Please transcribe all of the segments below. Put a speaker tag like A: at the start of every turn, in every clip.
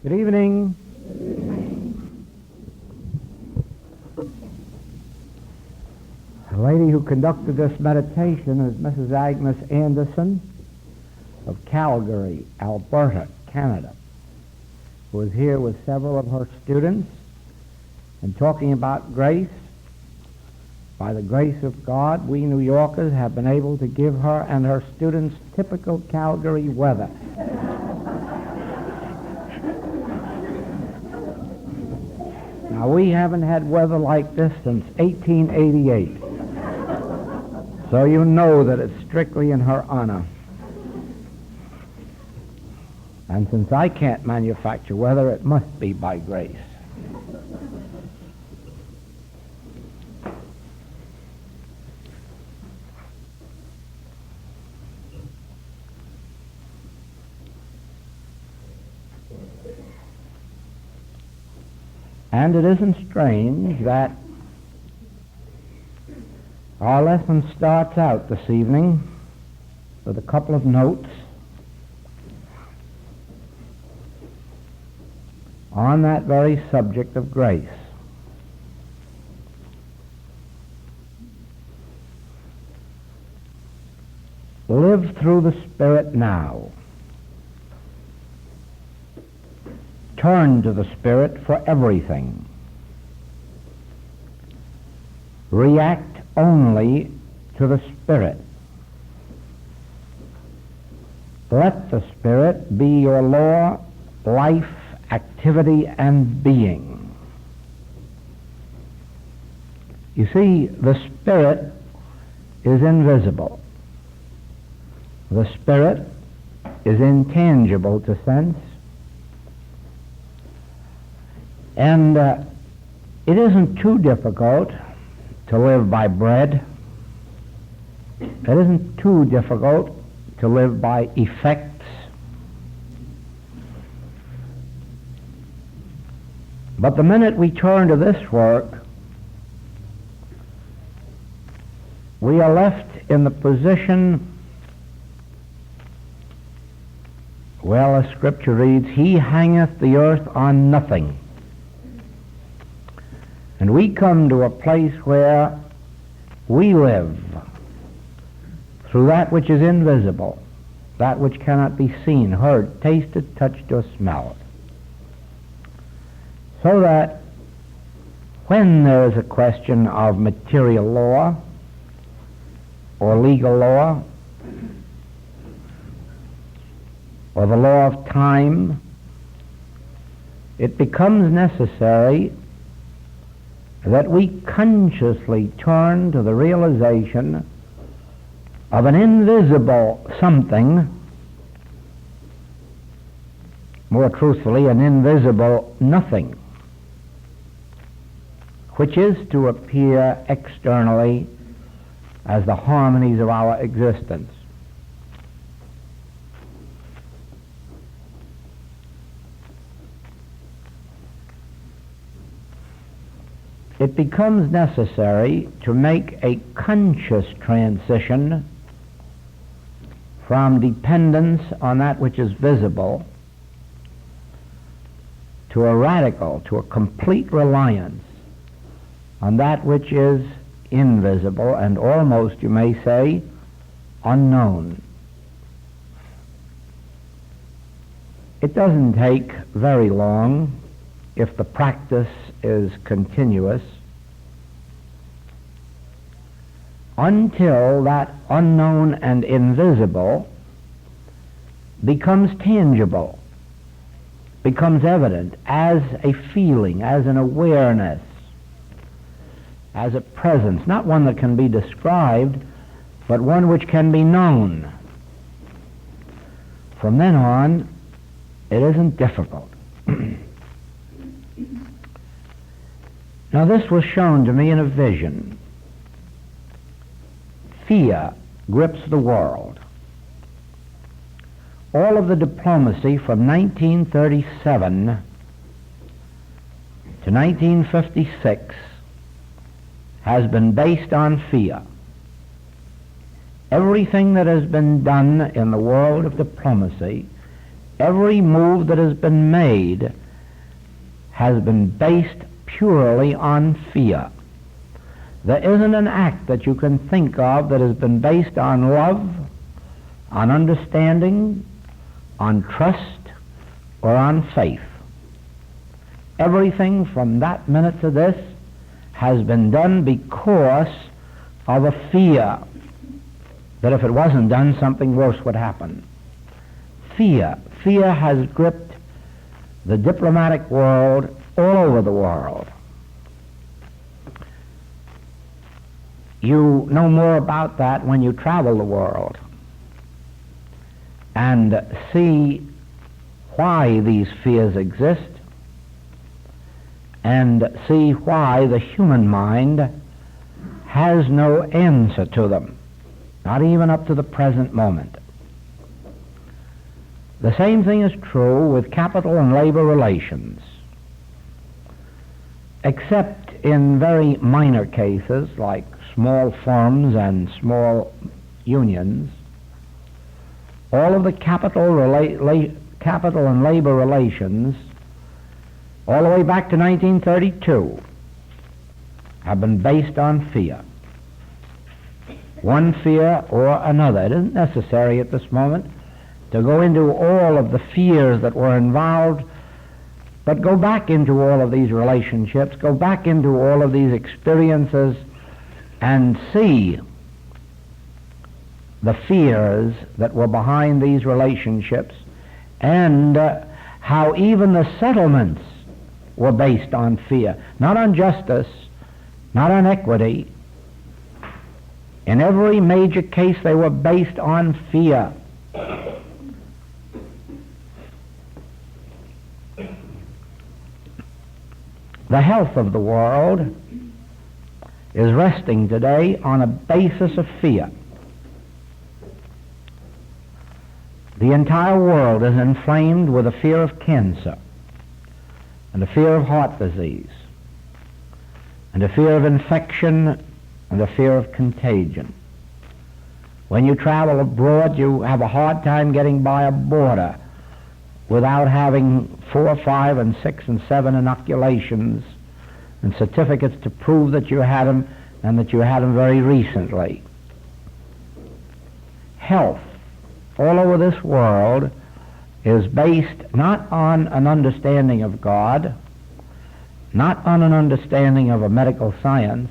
A: Good evening. The lady who conducted this meditation is Mrs. Agnes Anderson of Calgary, Alberta, Canada, who is here with several of her students and talking about grace. By the grace of God, we New Yorkers have been able to give her and her students typical Calgary weather. Now, we haven't had weather like this since 1888, so you know that it's strictly in her honor. And since I can't manufacture weather, it must be by grace. And it isn't strange that our lesson starts out this evening with a couple of notes on that very subject of grace. Live through the Spirit now. Turn to the Spirit for everything. React only to the Spirit. Let the Spirit be your law, life, activity, and being. You see, the Spirit is invisible. The Spirit is intangible to sense. And it isn't too difficult to live by bread. It isn't too difficult to live by effects. But the minute we turn to this work, we are left in the position, well, as Scripture reads, He hangeth the earth on nothing. And we come to a place where we live through that which is invisible, that which cannot be seen, heard, tasted, touched, or smelled. So that when there is a question of material law or legal law or the law of time, it becomes necessary that we consciously turn to the realization of an invisible something, more truthfully, an invisible nothing, which is to appear externally as the harmonies of our existence. It becomes necessary to make a conscious transition from dependence on that which is visible to a radical, to a complete reliance on that which is invisible and almost, you may say, unknown. It doesn't take very long, if the practice is continuous, until that unknown and invisible becomes tangible, becomes evident as a feeling, as an awareness, as a presence, not one that can be described, but one which can be known. From then on, it isn't difficult. Now, this was shown to me in a vision. Fear grips the world. All of the diplomacy from 1937 to 1956 has been based on fear. Everything that has been done in the world of diplomacy every move that has been made has been based purely on fear. There isn't an act that you can think of that has been based on love, on understanding, on trust, or on faith. Everything from that minute to this has been done because of a fear that if it wasn't done, something worse would happen. Fear. Fear has gripped the diplomatic world all over the world. You know more about that when you travel the world and see why these fears exist and see why the human mind has no answer to them, not even up to the present moment. The same thing is true with capital and labor relations, except in very minor cases like small firms and small unions. All of the capital and labor relations, all the way back to 1932, have been based on fear. One fear or another. It isn't necessary at this moment to go into all of the fears that were involved, but go back into all of these relationships, go back into all of these experiences, and see the fears that were behind these relationships, and how even the settlements were based on fear, not on justice, not on equity. In every major case, they were based on fear. The health of the world is resting today on a basis of fear. The entire world is inflamed with a fear of cancer, and a fear of heart disease, and a fear of infection, and a fear of contagion. When you travel abroad, you have a hard time getting by a border without having 4, 5, and 6, and 7 inoculations and certificates to prove that you had them and that you had them very recently. Health all over this world is based not on an understanding of God, not on an understanding of a medical science,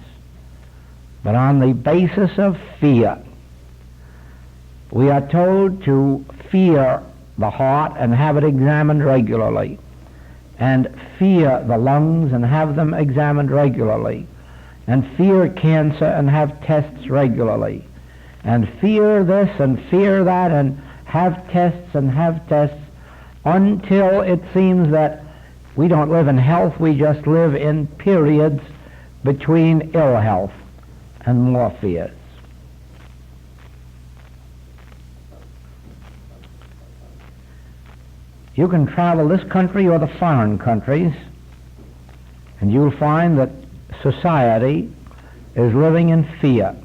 A: but on the basis of fear. We are told to fear the heart and have it examined regularly, and fear the lungs and have them examined regularly, and fear cancer and have tests regularly, and fear this and fear that and have tests until it seems that we don't live in health, we just live in periods between ill health and more fears. You can travel this country or the foreign countries, and you'll find that society is living in fear.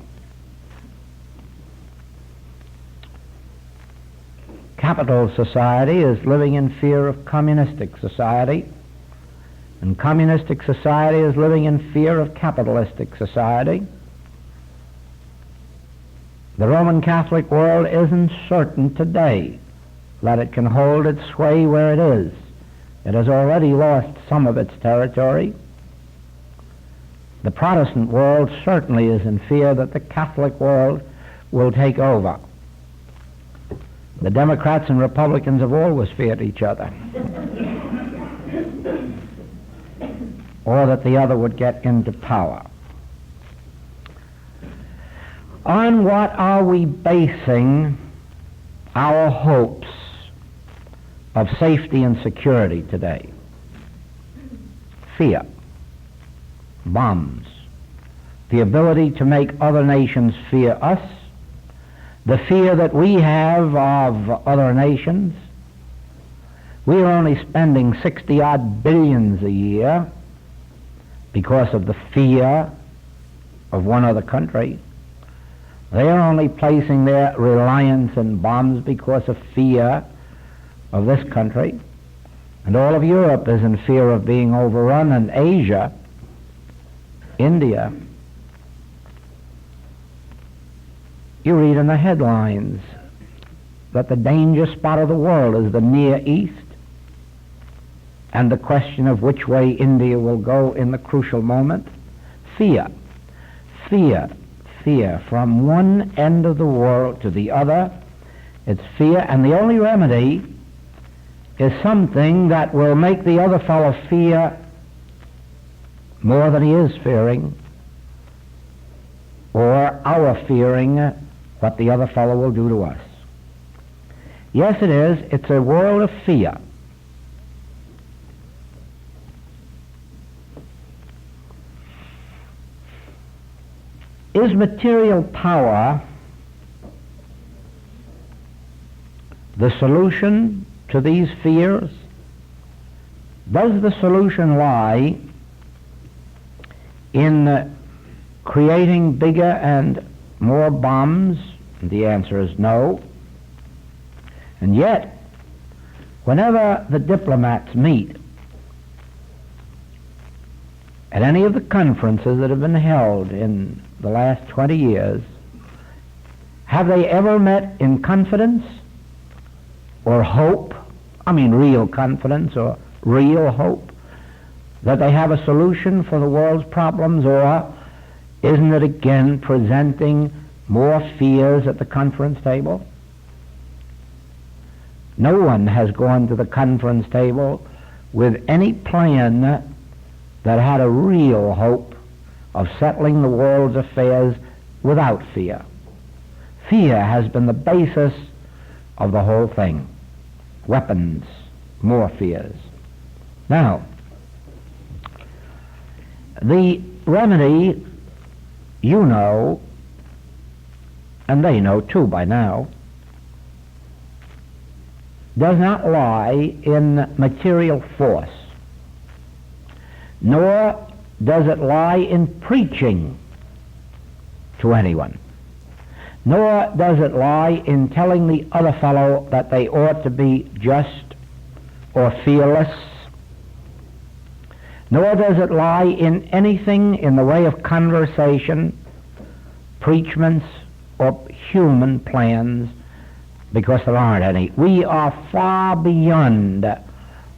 A: Capital society is living in fear of communistic society, and communistic society is living in fear of capitalistic society. The Roman Catholic world isn't certain today that it can hold its sway where it is. It has already lost some of its territory. The Protestant world certainly is in fear that the Catholic world will take over. The Democrats and Republicans have always feared each other, or that the other would get into power. On what are we basing our hopes of safety and security today? Fear, bombs, the ability to make other nations fear us, the fear that we have of other nations. We are only spending 60-odd billions a year because of the fear of one other country. They are only placing their reliance in bombs because of fear of this country, and all of Europe is in fear of being overrun, and Asia, India. You read in the headlines that the danger spot of the world is the Near East, and the question of which way India will go in the crucial moment. Fear, fear, fear. From one end of the world to the other, it's fear, and the only remedy is something that will make the other fellow fear more than he is fearing, or our fearing what the other fellow will do to us. Yes, it is. It's a world of fear. Is material power the solution to these fears? Does the solution lie in creating bigger and more bombs? The answer is no. And yet, whenever the diplomats meet at any of the conferences that have been held in the last 20 years, have they ever met in confidence or hope? I mean real confidence or real hope that they have a solution for the world's problems, or isn't it again presenting more fears at the conference table? No one has gone to the conference table with any plan that had a real hope of settling the world's affairs without fear. Fear has been the basis of the whole thing. Weapons, more fears. Now, the remedy, you know, and they know too by now, does not lie in material force, nor does it lie in preaching to anyone, nor does it lie in telling the other fellow that they ought to be just or fearless, nor does it lie in anything in the way of conversation, preachments, or human plans, because there aren't any. We are far beyond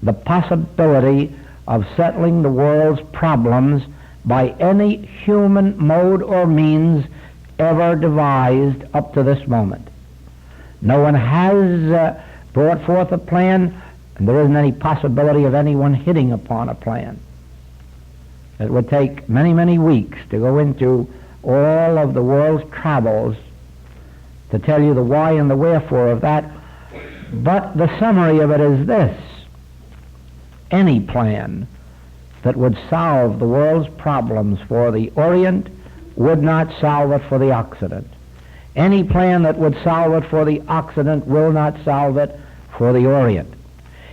A: the possibility of settling the world's problems by any human mode or means ever devised up to this moment. No one has brought forth a plan, and there isn't any possibility of anyone hitting upon a plan. It would take many, many weeks to go into all of the world's travels to tell you the why and the wherefore of that, but the summary of it is this: any plan that would solve the world's problems for the Orient would not solve it for the Occident. Any plan that would solve it for the Occident will not solve it for the Orient.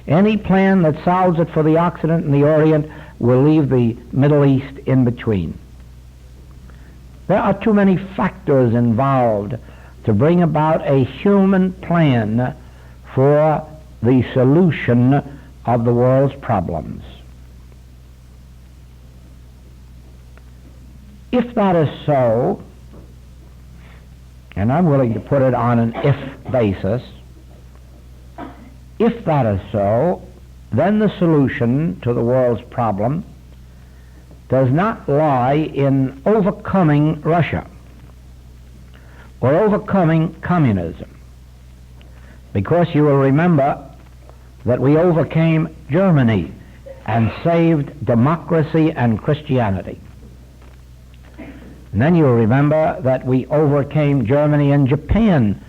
A: Any plan that solves it for the Occident and the Orient will leave the Middle East in between. There are too many factors involved to bring about a human plan for the solution of the world's problems. If that is so, and I'm willing to put it on an if basis, if that is so, then the solution to the world's problem does not lie in overcoming Russia or overcoming communism, because you will remember that we overcame Germany and saved democracy and Christianity. And then you'll remember that we overcame Germany and Japan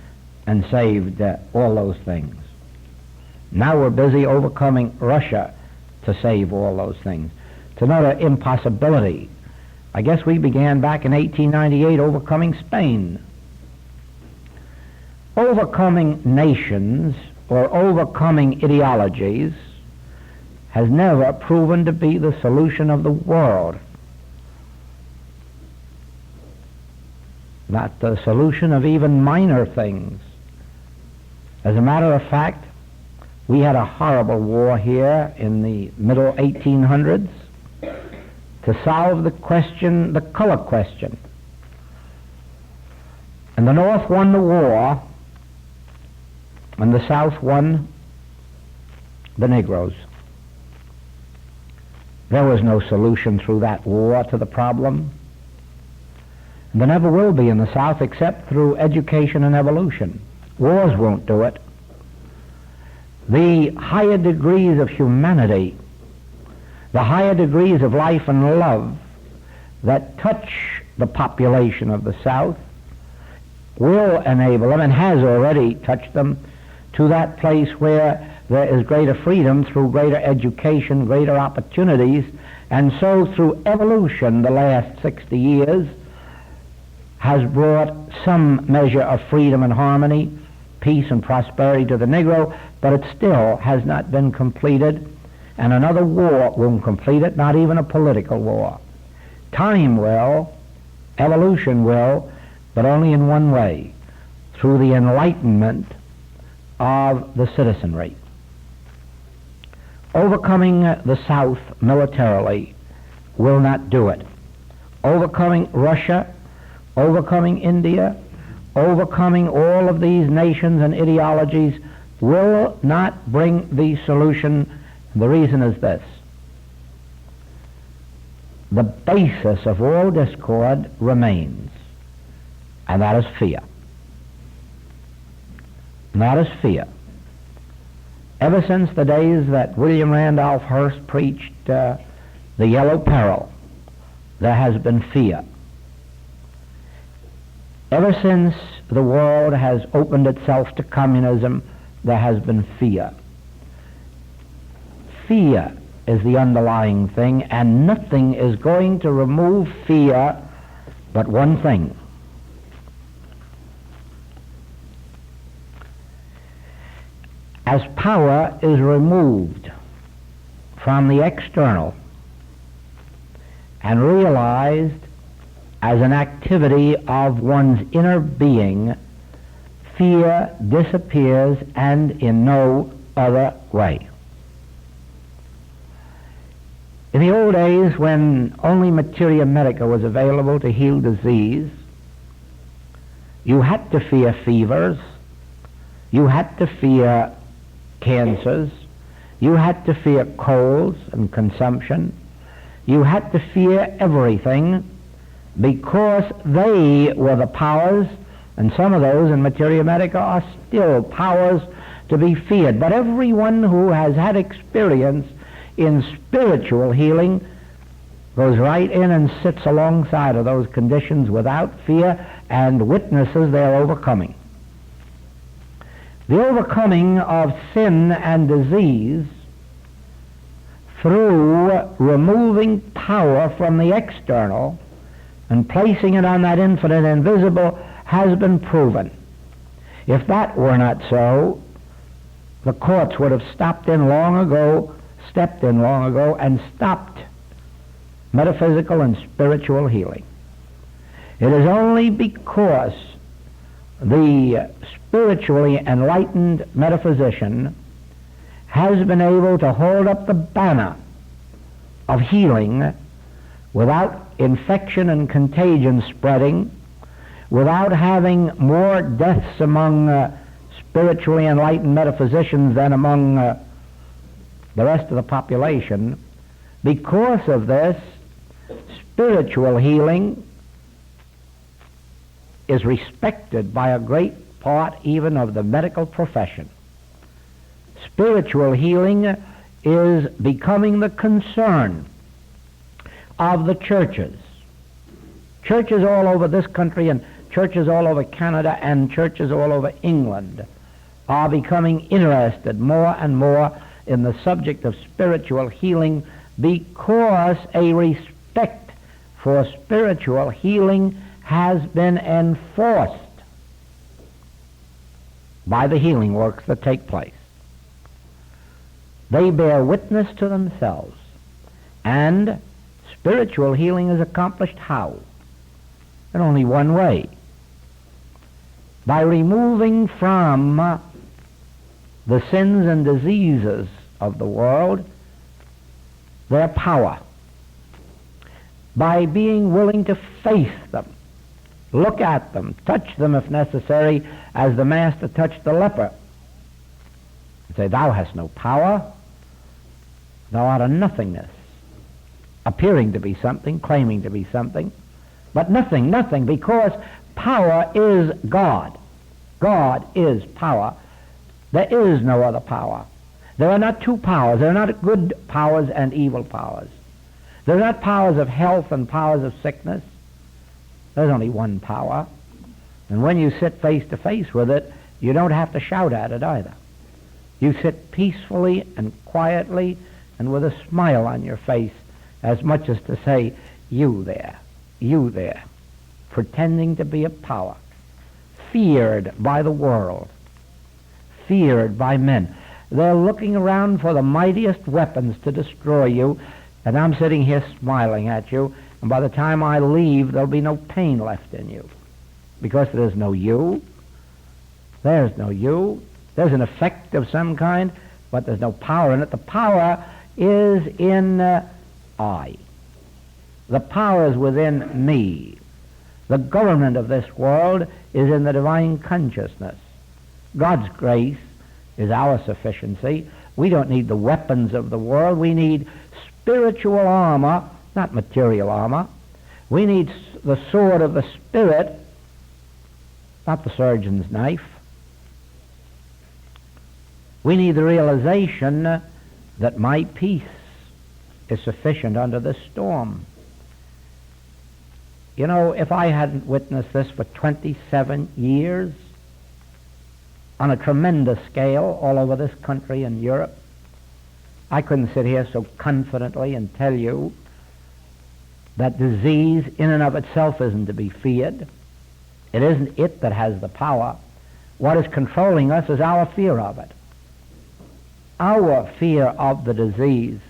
A: and saved all those things. Now we're busy overcoming Russia to save all those things. It's another impossibility. I guess we began back in 1898 overcoming Spain. Overcoming nations or overcoming ideologies has never proven to be the solution of the world. Not the solution of even minor things. As a matter of fact, We had a horrible war here in the middle 1800s to solve the question, the color question. And the North won the war, and the South won the Negroes. There was no solution through that war to the problem. And there never will be in the South except through education and evolution. Wars won't do it. The higher degrees of humanity, the higher degrees of life and love that touch the population of the South will enable them, and has already touched them, to that place where there is greater freedom through greater education, greater opportunities, and so through evolution the last 60 years has brought some measure of freedom and harmony, peace and prosperity to the Negro, but it still has not been completed, and another war won't complete it, not even a political war. Time will, evolution will, but only in one way, through the enlightenment of the citizenry. Overcoming the South militarily will not do it. Overcoming Russia, overcoming India, overcoming all of these nations and ideologies will not bring the solution. The reason is this: the basis of all discord remains, and that is fear. And that is fear. Ever since the days that William Randolph Hearst preached the Yellow Peril, there has been fear. Ever since the world has opened itself to communism, there has been fear. Fear is the underlying thing, and nothing is going to remove fear but one thing: as power is removed from the external and realized as an activity of one's inner being, fear disappears, and in no other way. In the old days, when only materia medica was available to heal disease, you had to fear fevers, you had to fear cancers, you had to fear colds and consumption, you had to fear everything, because they were the powers, and some of those in materia medica are still powers to be feared. But everyone who has had experience in spiritual healing goes right in and sits alongside of those conditions without fear and witnesses their overcoming. The overcoming of sin and disease through removing power from the external and placing it on that infinite invisible has been proven. If that were not so, the courts would have stepped in long ago, and stopped metaphysical and spiritual healing. It is only because the spiritually enlightened metaphysician has been able to hold up the banner of healing without infection and contagion spreading, without having more deaths among spiritually enlightened metaphysicians than among the rest of the population. Because of this, spiritual healing is respected by a great part even of the medical profession. Spiritual healing is becoming the concern of the churches. Churches all over this country and churches all over Canada and churches all over England are becoming interested more and more in the subject of spiritual healing, because a respect for spiritual healing has been enforced by the healing works that take place. They bear witness to themselves, and spiritual healing is accomplished how? In only one way: by removing from the sins and diseases of the world their power by being willing to face them, look at them, touch them if necessary, as the Master touched the leper. And say, thou hast no power, thou art a nothingness, appearing to be something, claiming to be something, but nothing, nothing, because power is God. God is power. There is no other power. There are not two powers. There are not good powers and evil powers. There are not powers of health and powers of sickness. There's only one power. And when you sit face to face with it, you don't have to shout at it either. You sit peacefully and quietly and with a smile on your face, as much as to say, you there, pretending to be a power, feared by the world, feared by men. They're looking around for the mightiest weapons to destroy you, and I'm sitting here smiling at you, and by the time I leave, there'll be no pain left in you, because there's no you. There's no you. There's an effect of some kind, but there's no power in it. The power is in I. The power is within me. The government of this world is in the divine consciousness. God's grace is our sufficiency. We don't need the weapons of the world. We need spiritual armor, not material armor. We need the sword of the Spirit, not the surgeon's knife. We need the realization that my peace is sufficient under this storm. You know, if I hadn't witnessed this for 27 years on a tremendous scale all over this country and Europe, I couldn't sit here so confidently and tell you that disease in and of itself isn't to be feared. It isn't it that has the power. What is controlling us is our fear of it. Our fear of the disease.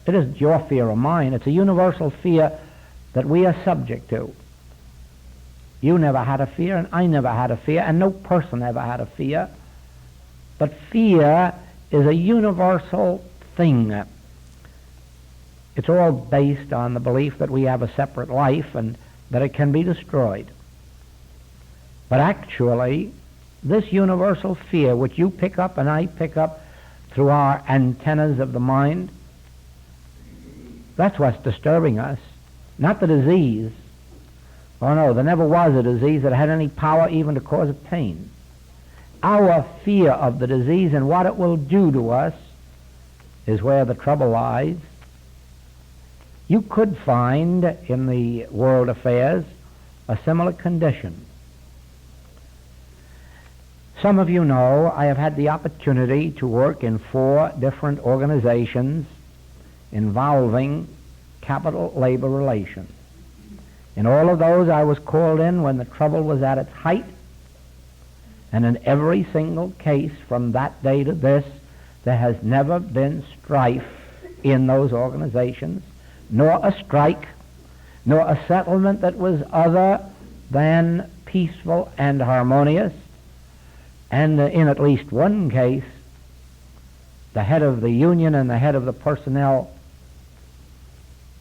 A: It isn't your fear or mine. It's a universal fear that we are subject to. You never had a fear, and I never had a fear, and no person ever had a fear. But fear is a universal thing. It's all based on the belief that we have a separate life and that it can be destroyed. But actually, this universal fear, which you pick up and I pick up through our antennas of the mind, that's what's disturbing us, not the disease. Oh no, there never was a disease that had any power even to cause a pain. Our fear of the disease and what it will do to us is where the trouble lies. You could find in the world affairs a similar condition. Some of you know I have had the opportunity to work in 4 different organizations involving capital labor relations. In all of those I was called in when the trouble was at its height, and in every single case from that day to this there has never been strife in those organizations, nor a strike, nor a settlement that was other than peaceful and harmonious. And in at least one case, the head of the union and the head of the personnel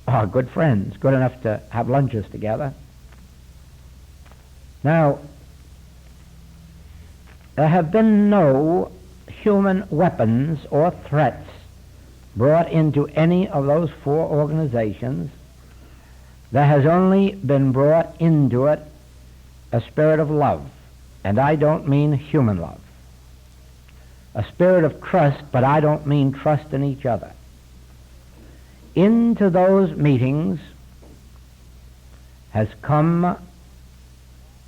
A: are good friends, good enough to have lunches together. Now, there have been no human weapons or threats brought into any of those 4 organizations. There has only been brought into it a spirit of love, and I don't mean human love. A spirit of trust, but I don't mean trust in each other. Into those meetings has come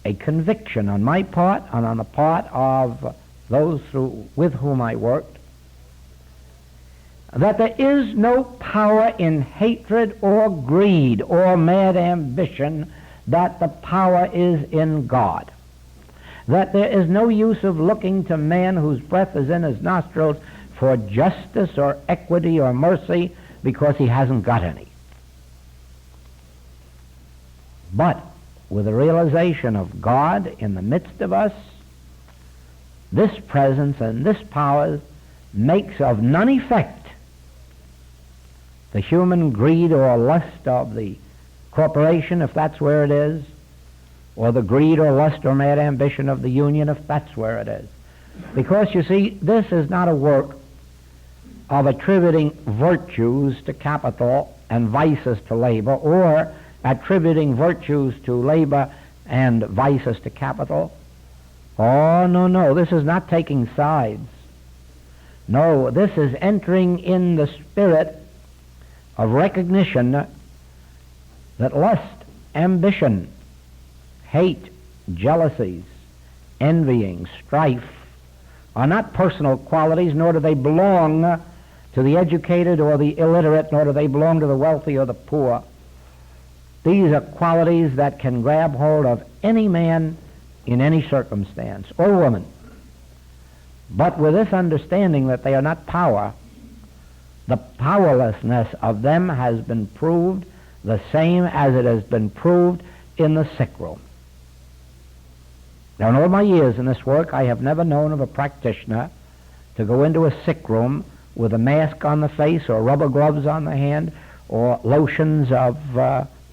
A: a conviction on my part and on the part of those with whom I worked, that there is no power in hatred or greed or mad ambition, that the power is in God. That there is no use of looking to man whose breath is in his nostrils for justice or equity or mercy, because he hasn't got any. But with the realization of God in the midst of us, this presence and this power makes of none effect the human greed or lust of the corporation, if that's where it is, or the greed or lust or mad ambition of the union, if that's where it is. Because, you see, this is not a work of attributing virtues to capital and vices to labor, or attributing virtues to labor and vices to capital. Oh, no, no, this is not taking sides. No, this is entering in the spirit of recognition that lust, ambition, hate, jealousies, envying, strife are not personal qualities, nor do they belong to the educated or the illiterate, nor do they belong to the wealthy or the poor. These are qualities that can grab hold of any man in any circumstance, or woman. But with this understanding that they are not power, the powerlessness of them has been proved the same as it has been proved in the sick room. Now, in all my years in this work, I have never known of a practitioner to go into a sick room with a mask on the face or rubber gloves on the hand or lotions of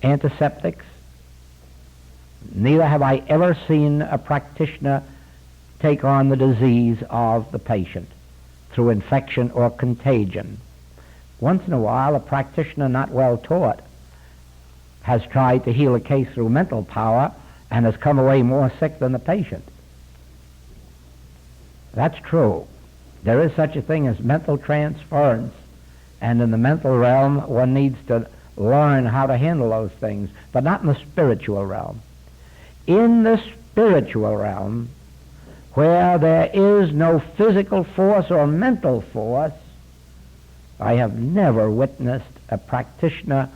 A: antiseptics. Neither have I ever seen a practitioner take on the disease of the patient through infection or contagion. Once in a while, a practitioner not well taught has tried to heal a case through mental power and has come away more sick than the patient. That's true. There is such a thing as mental transference, and in the mental realm one needs to learn how to handle those things, but not in the spiritual realm. In the spiritual realm, where there is no physical force or mental force, I have never witnessed a practitioner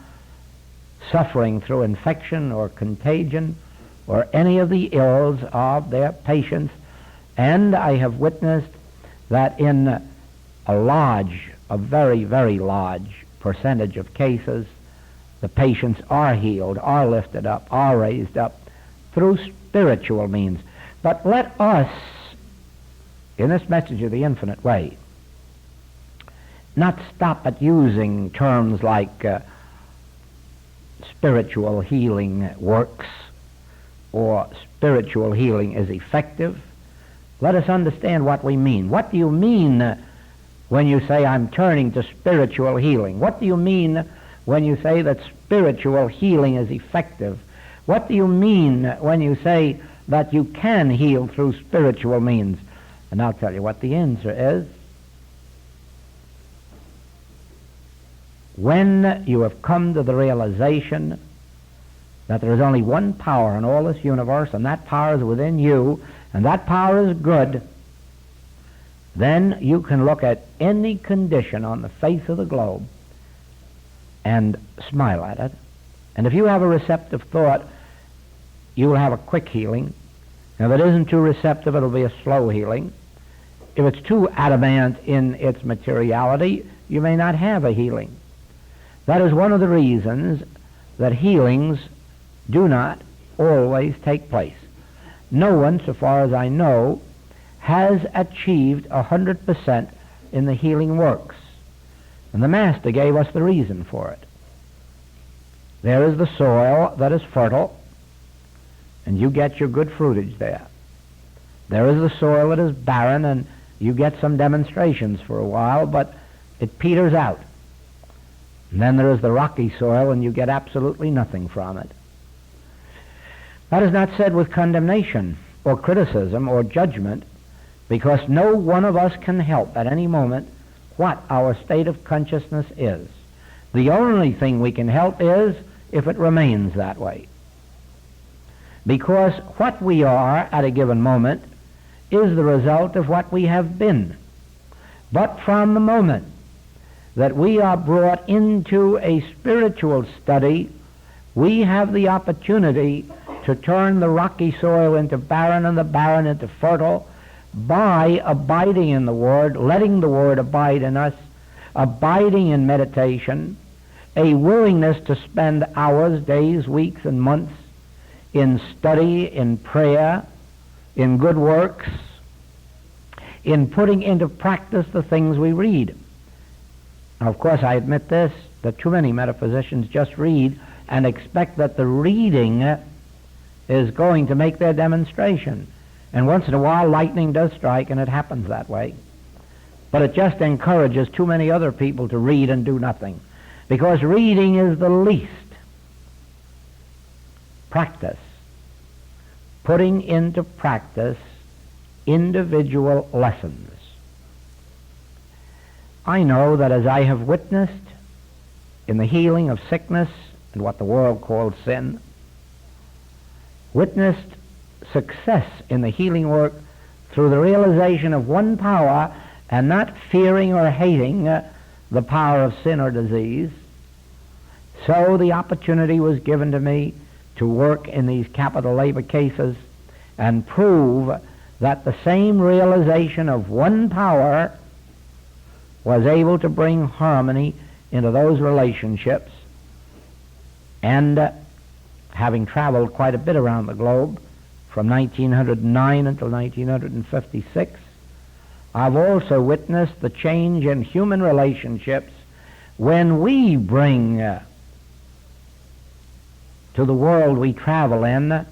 A: suffering through infection or contagion or any of the ills of their patients, and I have witnessed that in a very, very large percentage of cases, the patients are healed, are lifted up, are raised up through spiritual means. But let us, in this message of the infinite way, not stop at using terms like spiritual healing works or spiritual healing is effective. Let us understand what we mean. What do you mean when you say I'm turning to spiritual healing? What do you mean when you say that spiritual healing is effective? What do you mean when you say that you can heal through spiritual means? And I'll tell you what the answer is. When you have come to the realization that there is only one power in all this universe, and that power is within you, and that power is good, then you can look at any condition on the face of the globe and smile at it. And if you have a receptive thought, you will have a quick healing. If it isn't too receptive, it'll be a slow healing. If it's too adamant in its materiality, you may not have a healing. That is one of the reasons that healings do not always take place. No one, so far as I know, has achieved 100% in the healing works. And the Master gave us the reason for it. There is the soil that is fertile, and you get your good fruitage there. There is the soil that is barren, and you get some demonstrations for a while, but it peters out. And then there is the rocky soil, and you get absolutely nothing from it. That is not said with condemnation or criticism or judgment, because no one of us can help at any moment what our state of consciousness is. The only thing we can help is if it remains that way. Because what we are at a given moment is the result of what we have been. But from the moment that we are brought into a spiritual study, we have the opportunity to turn the rocky soil into barren and the barren into fertile by abiding in the Word, letting the Word abide in us, abiding in meditation, a willingness to spend hours, days, weeks, and months in study, in prayer, in good works, in putting into practice the things we read. Now, of course, I admit this, that too many metaphysicians just read and expect that the reading is going to make their demonstration. And once in a while, lightning does strike, and it happens that way. But it just encourages too many other people to read and do nothing. Because reading is the least practice. Putting into practice individual lessons. I know that as I have witnessed in the healing of sickness and what the world calls sin, witnessed success in the healing work through the realization of one power and not fearing or hating the power of sin or disease, so the opportunity was given to me to work in these capital labor cases and prove that the same realization of one power was able to bring harmony into those relationships. And having traveled quite a bit around the globe from 1909 until 1956, I've also witnessed the change in human relationships when we bring to the world we travel in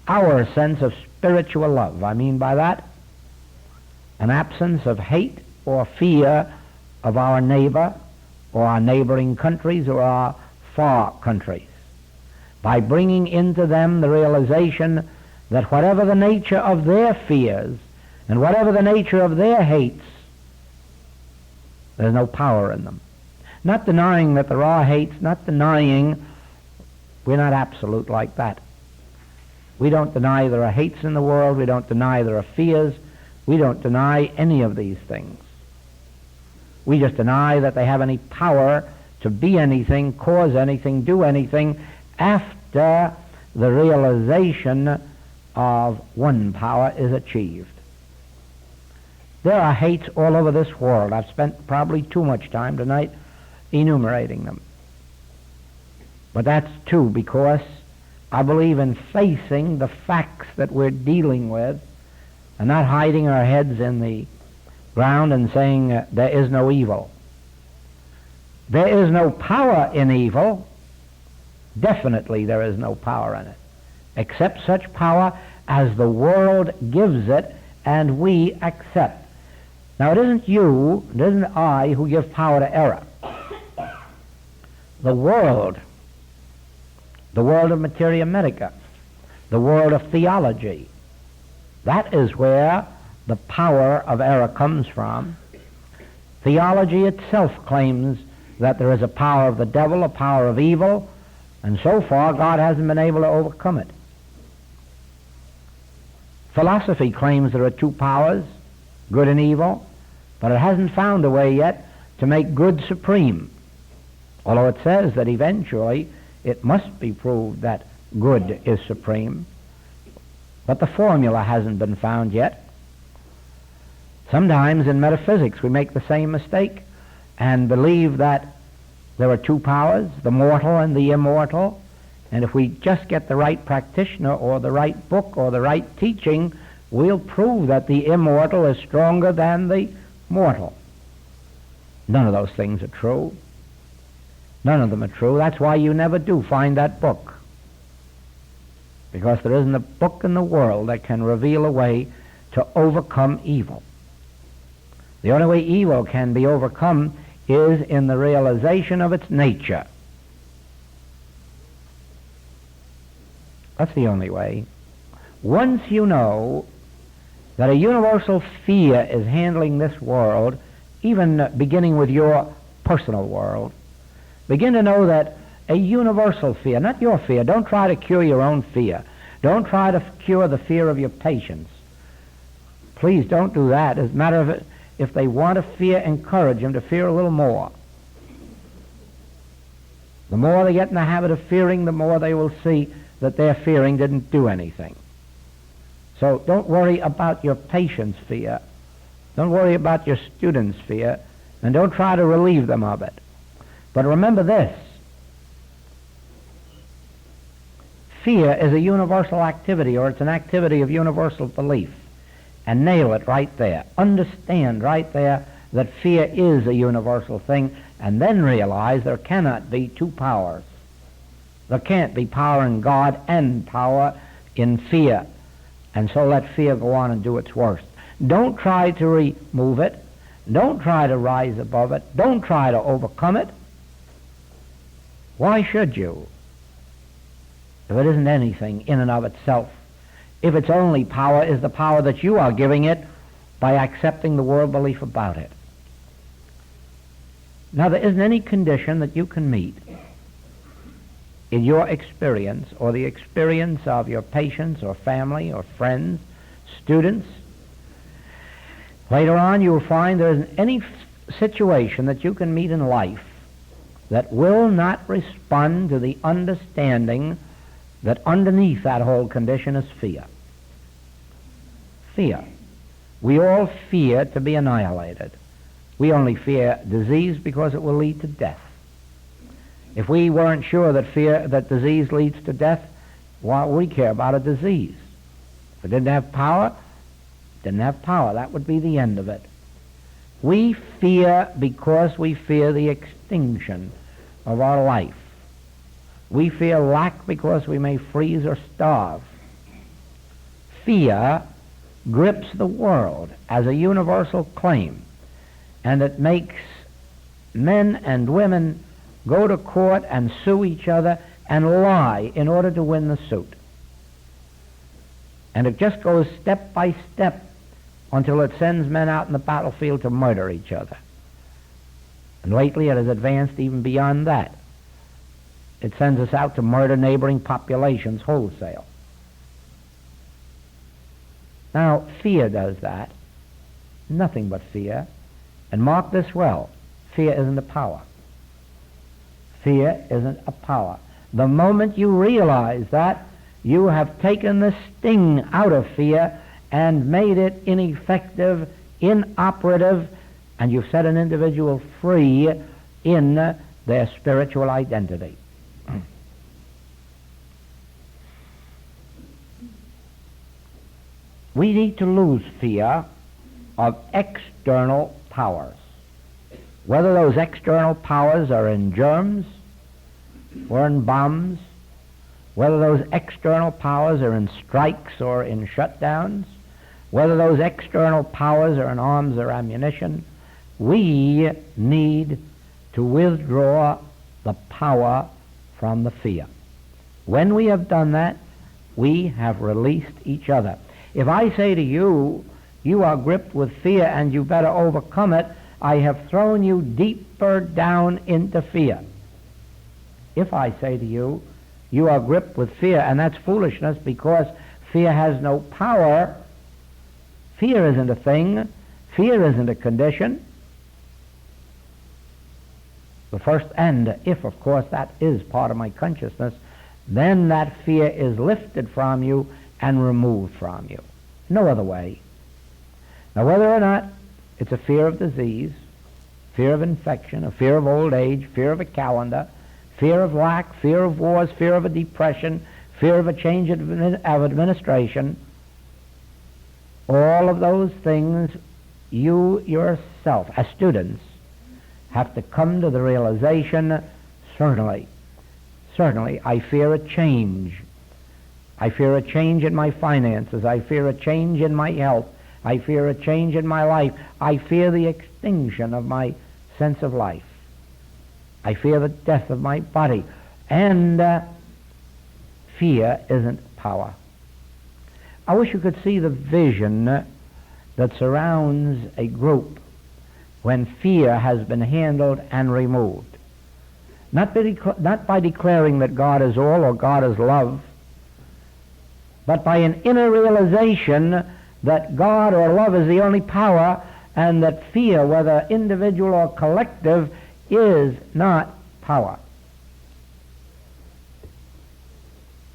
A: our sense of spiritual love. I mean by that an absence of hate or fear of our neighbor or our neighboring countries or our far countries, by bringing into them the realization that whatever the nature of their fears and whatever the nature of their hates, there's no power in them. Not denying that there are hates, not denying we're not absolute like that. We don't deny there are hates in the world, we don't deny there are fears, we don't deny any of these things. We just deny that they have any power to be anything, cause anything, do anything after the realization of one power is achieved. There are hates all over this world. I've spent probably too much time tonight enumerating them. But that's too because I believe in facing the facts that we're dealing with and not hiding our heads in the ground and saying there is no evil. There is no power in evil. Definitely there is no power in it, except such power as the world gives it and we accept. Now, it isn't you, it isn't I who give power to error. The world of materia medica, the world of theology, that is where the power of error comes from. Theology itself claims that there is a power of the devil, a power of evil, and so far God hasn't been able to overcome it. Philosophy claims there are two powers, good and evil, but it hasn't found a way yet to make good supreme, although it says that eventually it must be proved that good is supreme. But the formula hasn't been found yet. Sometimes in metaphysics we make the same mistake and believe that there are two powers, the mortal and the immortal, and if we just get the right practitioner or the right book or the right teaching, we'll prove that the immortal is stronger than the mortal. None of those things are true. None of them are true. That's why you never do find that book. Because there isn't a book in the world that can reveal a way to overcome evil. The only way evil can be overcome is in the realization of its nature. That's the only way. Once you know that a universal fear is handling this world, even beginning with your personal world, begin to know that a universal fear, not your fear. Don't try to cure your own fear. Don't try to cure the fear of your patients. Please don't do that. As a matter of it, if they want to fear, encourage them to fear a little more. The more they get in the habit of fearing, the more they will see that their fearing didn't do anything. So don't worry about your patient's fear. Don't worry about your student's fear, and don't try to relieve them of it. But remember this. Fear is a universal activity, or it's an activity of universal belief. and nail it right there. Understand right there that fear is a universal thing, and then realize there cannot be two powers. There can't be power in God and power in fear. And so let fear go on and do its worst. Don't try to remove it. Don't try to rise above it. Don't try to overcome it. Why should you? If it isn't anything in and of itself. If its only power is the power that you are giving it by accepting the world belief about it. Now, there isn't any condition that you can meet in your experience or the experience of your patients or family or friends, students. Later on, you will find there isn't any situation that you can meet in life that will not respond to the understanding that underneath that whole condition is fear. Fear. We all fear to be annihilated. We only fear disease because it will lead to death. If we weren't sure that disease leads to death, why would we care about a disease? If it didn't have power, that would be the end of it. We fear because we fear the extinction of our life. We fear lack because we may freeze or starve. Fear grips the world as a universal claim, and it makes men and women go to court and sue each other and lie in order to win the suit. And it just goes step by step until it sends men out in the battlefield to murder each other. And lately it has advanced even beyond that. It sends us out to murder neighboring populations wholesale. Now, fear does that. Nothing but fear. And mark this well, fear isn't a power. Fear isn't a power. The moment you realize that, you have taken the sting out of fear and made it ineffective, inoperative, and you've set an individual free in their spiritual identity. We need to lose fear of external powers. Whether those external powers are in germs or in bombs, whether those external powers are in strikes or in shutdowns, whether those external powers are in arms or ammunition, we need to withdraw the power from the fear. When we have done that, we have released each other. If I say to you, you are gripped with fear and you better overcome it, I have thrown you deeper down into fear. If I say to you, you are gripped with fear, and that's foolishness because fear has no power. Fear isn't a thing. Fear isn't a condition. The first, and if, of course, that is part of my consciousness, then that fear is lifted from you and removed from you. No other way. Now, whether or not it's a fear of disease, fear of infection, a fear of old age, fear of a calendar, fear of lack, fear of wars, fear of a depression, fear of a change of administration, all of those things, you yourself, as students, have to come to the realization, certainly, I fear a change. I fear a change in my finances. I fear a change in my health. I fear a change in my life. I fear the extinction of my sense of life. I fear the death of my body. And fear isn't power. I wish you could see the vision that surrounds a group when fear has been handled and removed. Not by declaring that God is all or God is love, but by an inner realization that God or love is the only power, and that fear, whether individual or collective, is not power.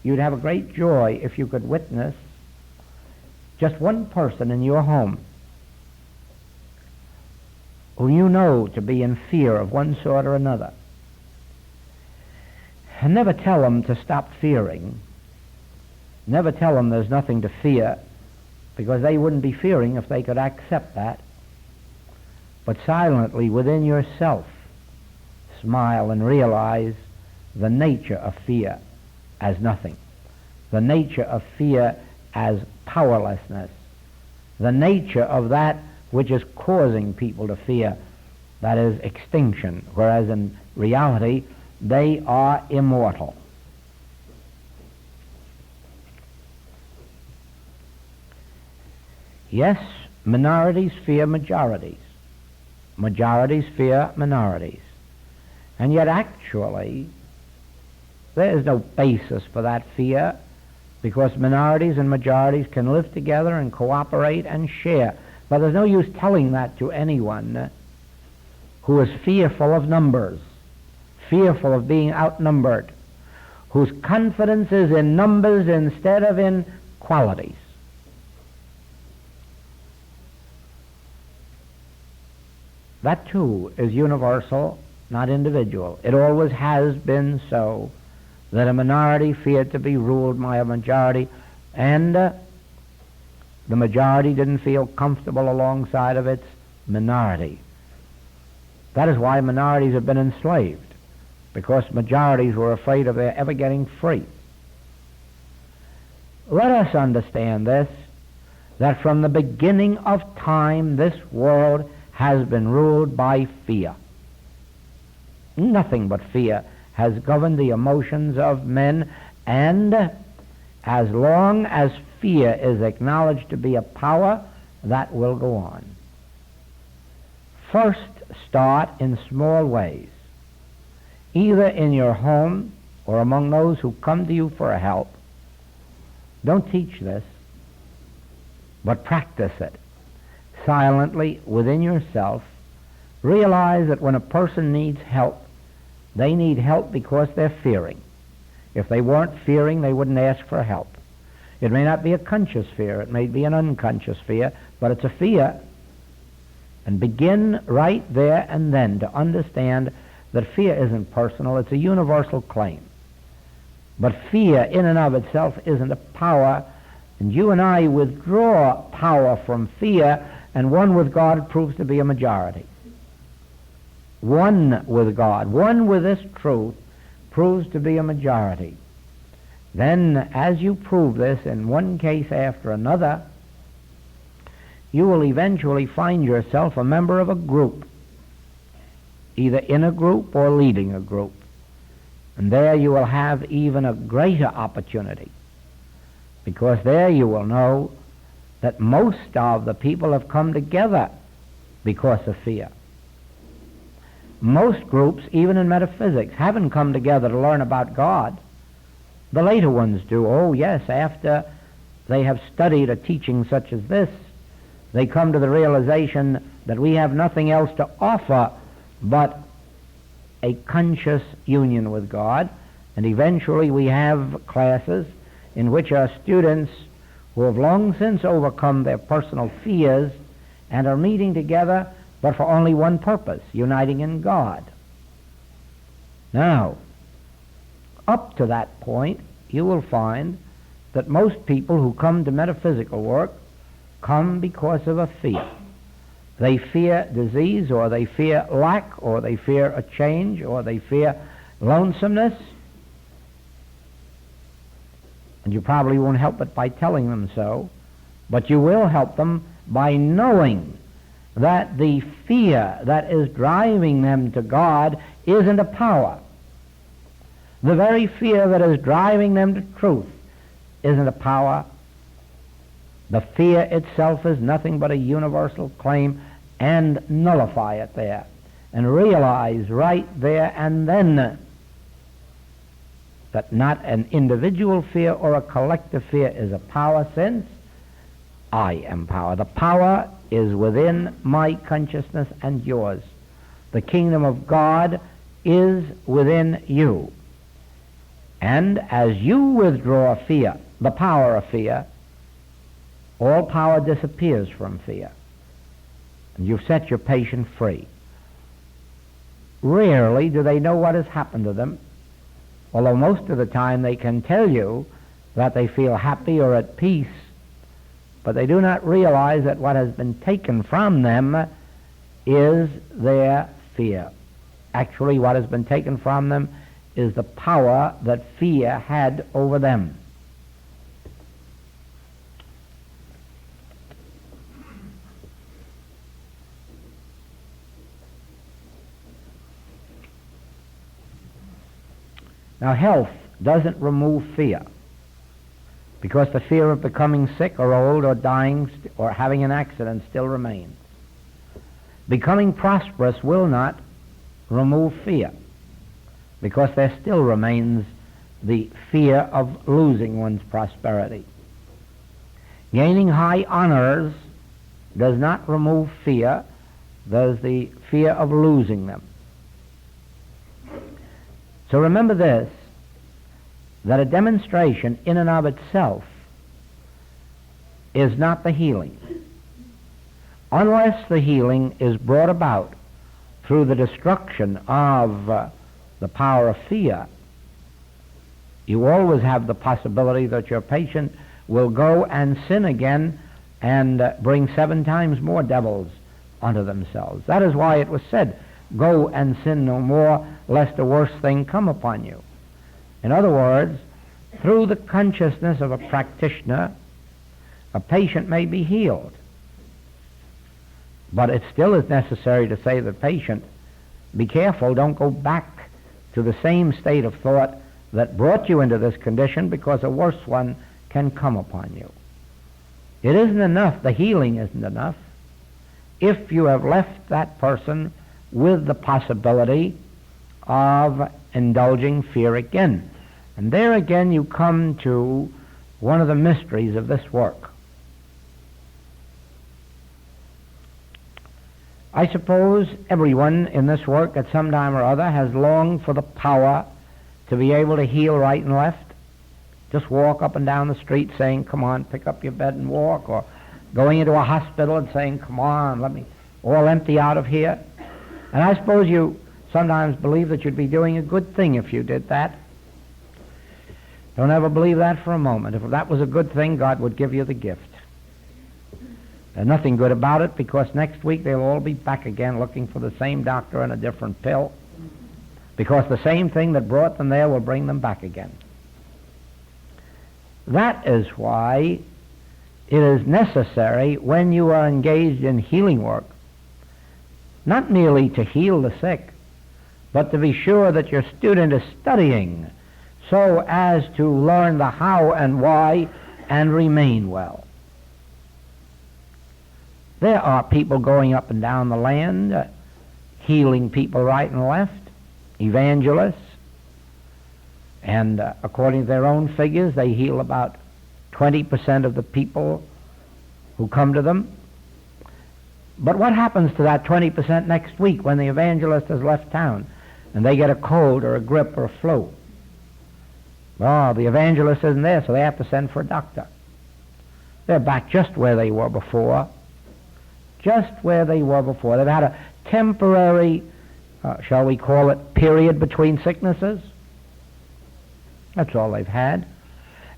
A: You'd have a great joy if you could witness just one person in your home who you know to be in fear of one sort or another. And never tell them to stop fearing. Never tell them there's nothing to fear. because they wouldn't be fearing if they could accept that. But silently within yourself, smile and realize the nature of fear as nothing, the nature of fear as powerlessness, the nature of that which is causing people to fear, that is extinction, whereas in reality they are immortal. Yes, minorities fear majorities. Majorities fear minorities. And yet actually, there is no basis for that fear, because minorities and majorities can live together and cooperate and share. But there's no use telling that to anyone who is fearful of numbers, fearful of being outnumbered, whose confidence is in numbers instead of in qualities. That too is universal, not individual. It always has been so, that a minority feared to be ruled by a majority, and the majority didn't feel comfortable alongside of its minority. That is why minorities have been enslaved, because majorities were afraid of their ever getting free. Let us understand this, that from the beginning of time this world has been ruled by fear. Nothing but fear has governed the emotions of men, and as long as fear is acknowledged to be a power, that will go on. First, start in small ways, either in your home or among those who come to you for help. Don't teach this, but practice it. Silently within yourself, realize that when a person needs help, they need help because they're fearing. If they weren't fearing, they wouldn't ask for help. It may not be a conscious fear, it may be an unconscious fear, but it's a fear. And begin right there and then to understand that fear isn't personal, it's a universal claim. But fear in and of itself isn't a power, and you and I withdraw power from fear, and one with God proves to be a majority. One with God, one with this truth, proves to be a majority. Then, as you prove this in one case after another, you will eventually find yourself a member of a group, either in a group or leading a group. And there you will have even a greater opportunity, because there you will know that most of the people have come together because of fear. Most groups, even in metaphysics, haven't come together to learn about God. The later ones do. Oh yes, after they have studied a teaching such as this, they come to the realization that we have nothing else to offer but a conscious union with God, and eventually we have classes in which our students who have long since overcome their personal fears and are meeting together but for only one purpose, uniting in God. Now, up to that point, you will find that most people who come to metaphysical work come because of a fear. They fear disease, or they fear lack, or they fear a change, or they fear lonesomeness. And you probably won't help it by telling them so, but you will help them by knowing that the fear that is driving them to God isn't a power. The very fear that is driving them to truth isn't a power. The fear itself is nothing but a universal claim, and nullify it there. And realize right there and then that not an individual fear or a collective fear is a power, since I am power. The power is within my consciousness and yours. The kingdom of God is within you. And as you withdraw fear, the power of fear, all power disappears from fear. And you've set your patient free. Rarely do they know what has happened to them, although most of the time they can tell you that they feel happy or at peace. but they do not realize that what has been taken from them is their fear. Actually, what has been taken from them is the power that fear had over them. Now, health doesn't remove fear, because the fear of becoming sick or old or dying or having an accident still remains. Becoming prosperous will not remove fear, because there still remains the fear of losing one's prosperity. Gaining high honors does not remove fear. There's the fear of losing them. So remember this, that a demonstration in and of itself is not the healing, unless the healing is brought about through the destruction of the power of fear. You always have the possibility that your patient will go and sin again and bring 7 times more devils onto themselves. That is why it was said, "Go and sin no more, lest a worse thing come upon you." In other words, through the consciousness of a practitioner, a patient may be healed. But it still is necessary to say to the patient, be careful, don't go back to the same state of thought that brought you into this condition, because a worse one can come upon you. It isn't enough, the healing isn't enough, if you have left that person with the possibility of indulging fear again. And there again you come to one of the mysteries of this work. I suppose everyone in this work at some time or other has longed for the power to be able to heal right and left. Just walk up and down the street saying, "Come on, pick up your bed and walk," or going into a hospital and saying, "Come on, let me all empty out of here." And I suppose you sometimes believe that you'd be doing a good thing if you did that. Don't ever believe that for a moment. If that was a good thing, God would give you the gift. There's nothing good about it, because next week they'll all be back again looking for the same doctor and a different pill, because the same thing that brought them there will bring them back again. That is why it is necessary, when you are engaged in healing work, not merely to heal the sick, but to be sure that your student is studying so as to learn the how and why and remain well. There are people going up and down the land, healing people right and left, evangelists, and according to their own figures, they heal about 20% of the people who come to them. But what happens to that 20% next week when the evangelist has left town and they get a cold or a grip or a flu? Well, the evangelist isn't there, so they have to send for a doctor. They're back just where they were before. Just where they were before. They've had a temporary, shall we call it, period between sicknesses. That's all they've had.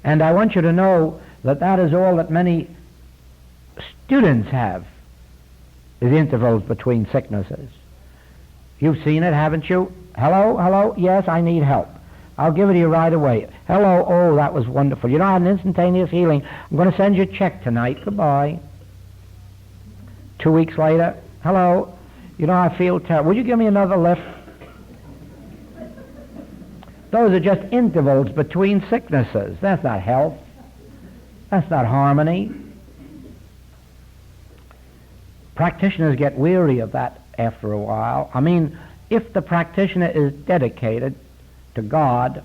A: And I want you to know that that is all that many students have, is intervals between sicknesses. You've seen it, haven't you? Hello, hello, yes, I need help. I'll give it to you right away. Hello, oh, that was wonderful. You know, I had an instantaneous healing. I'm going to send you a check tonight. Goodbye. 2 weeks later, hello, you know, I feel terrible. Would you give me another lift? Those are just intervals between sicknesses. That's not health. That's not harmony. Practitioners get weary of that after a while. I mean, if the practitioner is dedicated to God,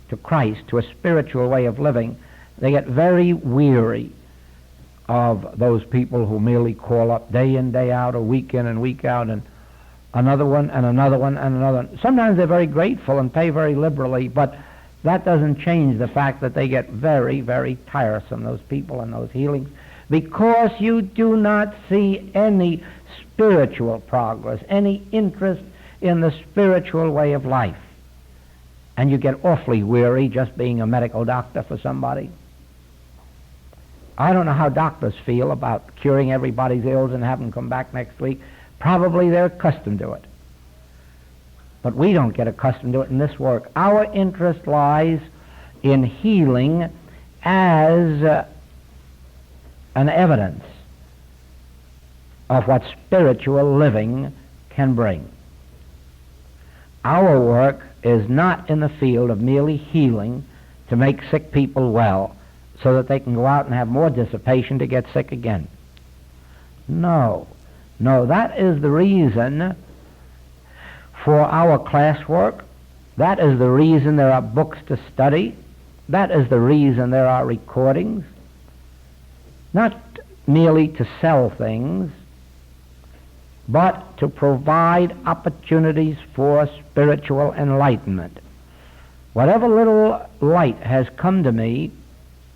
A: to Christ, to a spiritual way of living, they get very weary of those people who merely call up day in, day out, or week in and week out, and another one and another one and another one. Sometimes they're very grateful and pay very liberally, but that doesn't change the fact that they get very, very tiresome, those people and those healings, because you do not see any spiritual progress, any interest in the spiritual way of life. And you get awfully weary just being a medical doctor for somebody. I don't know how doctors feel about curing everybody's ills and having them come back next week. Probably they're accustomed to it. But we don't get accustomed to it in this work. Our interest lies in healing as an evidence of what spiritual living can bring. Our work is not in the field of merely healing to make sick people well so that they can go out and have more dissipation to get sick again. No, that is the reason for our classwork. That is the reason there are books to study. That is the reason there are recordings. Not merely to sell things, but to provide opportunities for spiritual enlightenment. Whatever little light has come to me,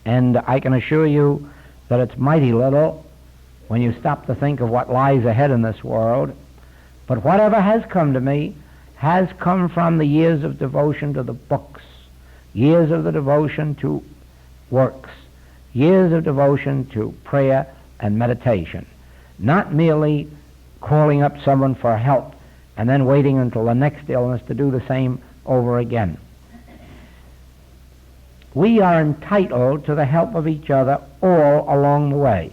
A: and I can assure you that it's mighty little when you stop to think of what lies ahead in this world, but whatever has come to me has come from the years of devotion to the books, years of the devotion to works, years of devotion to prayer and meditation, not merely calling up someone for help and then waiting until the next illness to do the same over again. We are entitled to the help of each other all along the way.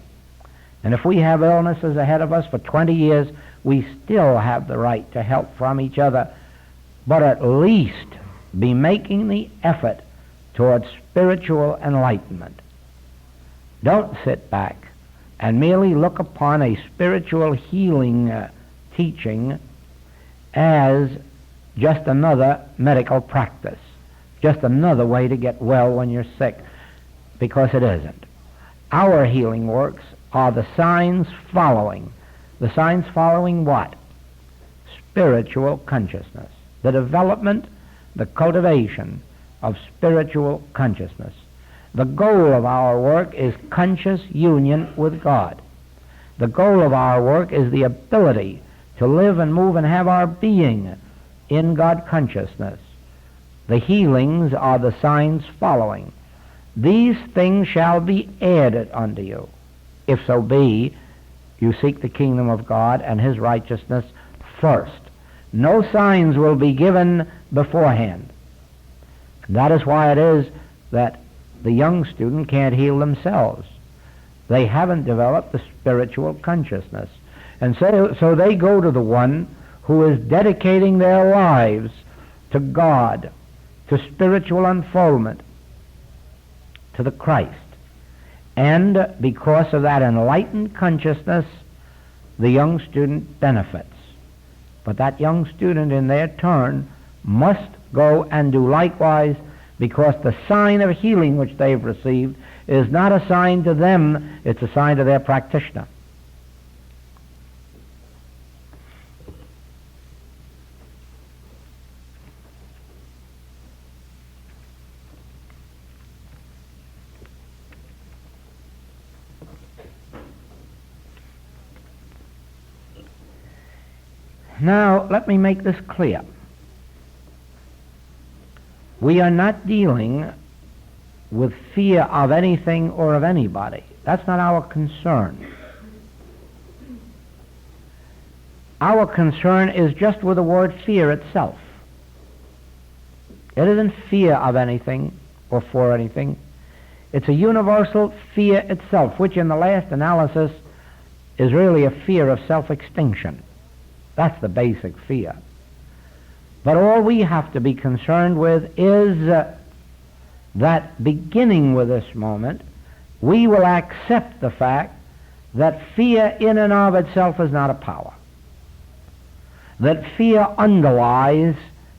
A: And if we have illnesses ahead of us for 20 years, we still have the right to help from each other, but at least be making the effort towards spiritual enlightenment. Don't sit back and merely look upon a spiritual healing teaching as just another medical practice, just another way to get well when you're sick, because it isn't. Our healing works are the signs following. The signs following what? Spiritual consciousness. The development, the cultivation of spiritual consciousness. The goal of our work is conscious union with God. The goal of our work is the ability to live and move and have our being in God consciousness. The healings are the signs following. These things shall be added unto you, if so be you seek the kingdom of God and his righteousness first. No signs will be given beforehand. That is why it is that the young student can't heal themselves. They haven't developed the spiritual consciousness. And so they go to the one who is dedicating their lives to God, to spiritual unfoldment, to the Christ. And because of that enlightened consciousness, the young student benefits. But that young student in their turn must go and do likewise, because the sign of healing which they've received is not a sign to them, it's a sign to their practitioner. Now, let me make this clear. We are not dealing with fear of anything or of anybody. That's not our concern. Our concern is just with the word fear itself. It isn't fear of anything or for anything. It's a universal fear itself, which in the last analysis is really a fear of self-extinction. That's the basic fear. But all we have to be concerned with is that beginning with this moment, we will accept the fact that fear in and of itself is not a power. That fear underlies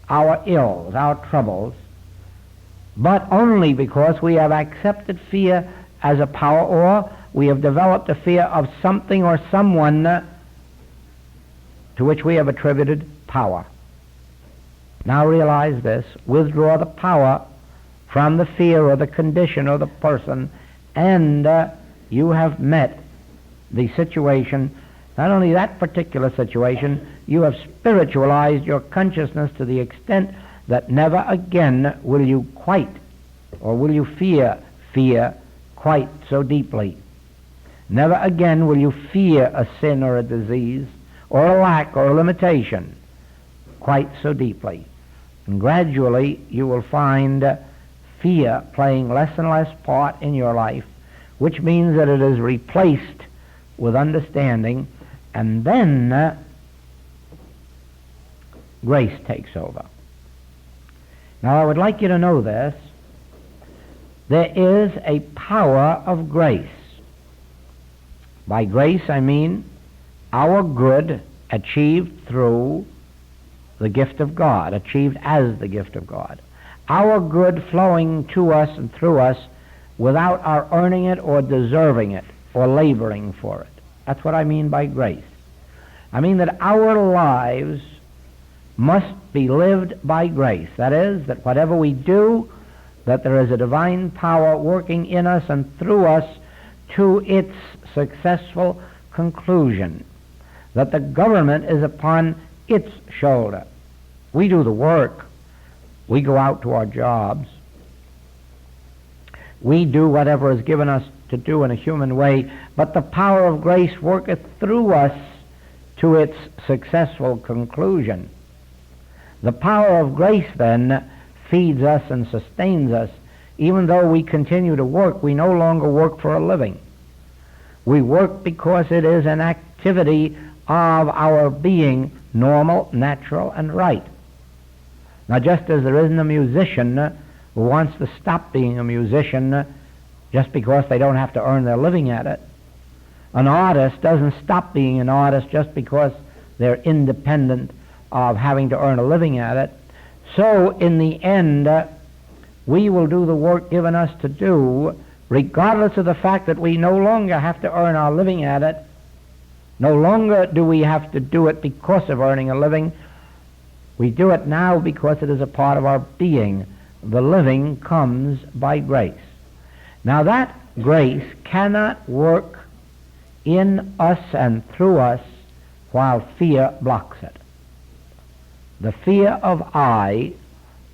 A: our ills, our troubles, but only because we have accepted fear as a power, or we have developed a fear of something or someone to which we have attributed power. Now realize this: withdraw the power from the fear or the condition or the person, and you have met the situation. Not only that particular situation, you have spiritualized your consciousness to the extent that never again will you quite, or will you fear quite so deeply. Never again will you fear a sin or a disease or a lack or a limitation quite so deeply. And gradually you will find fear playing less and less part in your life, which means that it is replaced with understanding, and then grace takes over. Now I would like you to know this. There is a power of grace. By grace I mean our good achieved through the gift of God, achieved as the gift of God. Our good flowing to us and through us without our earning it or deserving it or laboring for it. That's what I mean by grace. I mean that our lives must be lived by grace. That is, that whatever we do, that there is a divine power working in us and through us to its successful conclusion. That the government is upon its shoulder. We do the work. We go out to our jobs. We do whatever is given us to do in a human way, but the power of grace worketh through us to its successful conclusion. The power of grace then feeds us and sustains us. Even though we continue to work, we no longer work for a living. We work because it is an activity of our being, normal, natural, and right. Now, just as there isn't a musician who wants to stop being a musician just because they don't have to earn their living at it, an artist doesn't stop being an artist just because they're independent of having to earn a living at it. So, in the end, we will do the work given us to do, regardless of the fact that we no longer have to earn our living at it. No longer do we have to do it because of earning a living. We do it now because it is a part of our being. The living comes by grace. Now that grace cannot work in us and through us while fear blocks it. The fear of I,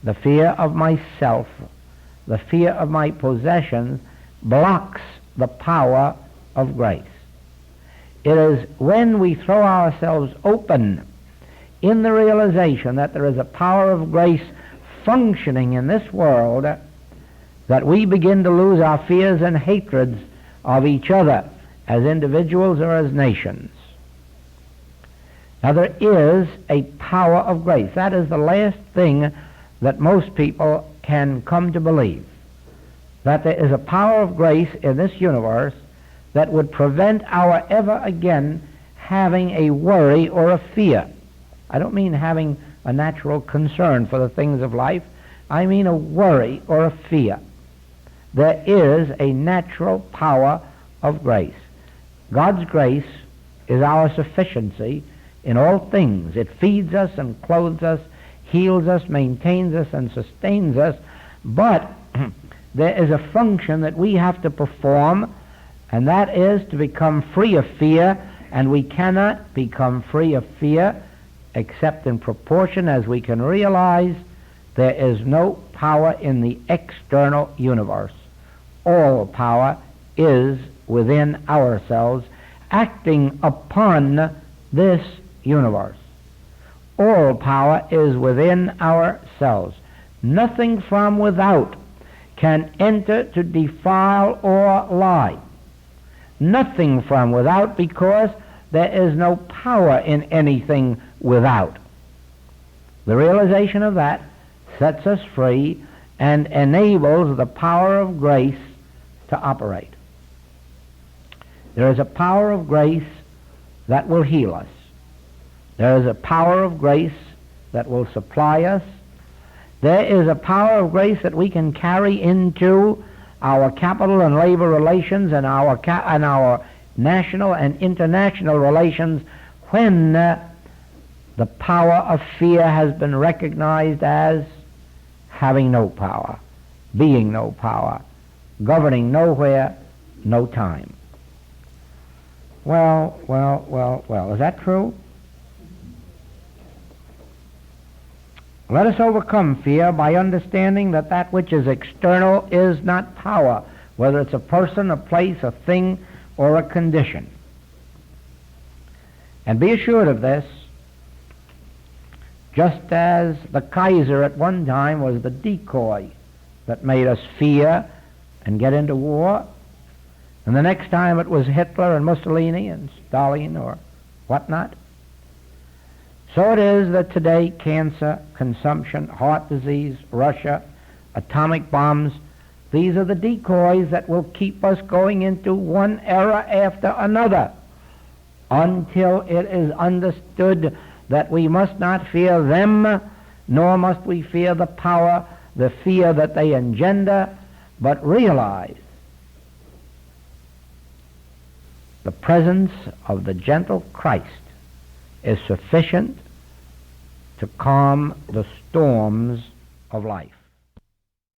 A: the fear of myself, the fear of my possessions blocks the power of grace. It is when we throw ourselves open in the realization that there is a power of grace functioning in this world that we begin to lose our fears and hatreds of each other as individuals or as nations. Now there is a power of grace. That is the last thing that most people can come to believe. That there is a power of grace in this universe that would prevent our ever again having a worry or a fear. I don't mean having a natural concern for the things of life. I mean a worry or a fear. There is a natural power of grace. God's grace is our sufficiency in all things. It feeds us and clothes us, heals us, maintains us, and sustains us. But there is a function that we have to perform, and that is to become free of fear, and we cannot become free of fear except in proportion as we can realize there is no power in the external universe. All power is within ourselves, acting upon this universe. All power is within ourselves. Nothing from without can enter to defile or lie. Nothing from without, because there is no power in anything without. The realization of that sets us free and enables the power of grace to operate. There is a power of grace that will heal us. There is a power of grace that will supply us. There is a power of grace that we can carry into our capital and labor relations and our national and international relations when the power of fear has been recognized as having no power, being no power, governing nowhere, no time. Well, is that true? Let us overcome fear by understanding that that which is external is not power. whether it's a person, a place, a thing, or a condition. And be assured of this, just as the Kaiser at one time was the decoy that made us fear and get into war, and the next time it was Hitler and Mussolini and Stalin or whatnot, so it is that today cancer, consumption, heart disease, Russia, atomic bombs, these are the decoys that will keep us going into one era after another until it is understood that we must not fear them, nor must we fear the power, the fear that they engender, but realize the presence of the gentle Christ is sufficient to calm the storms of life.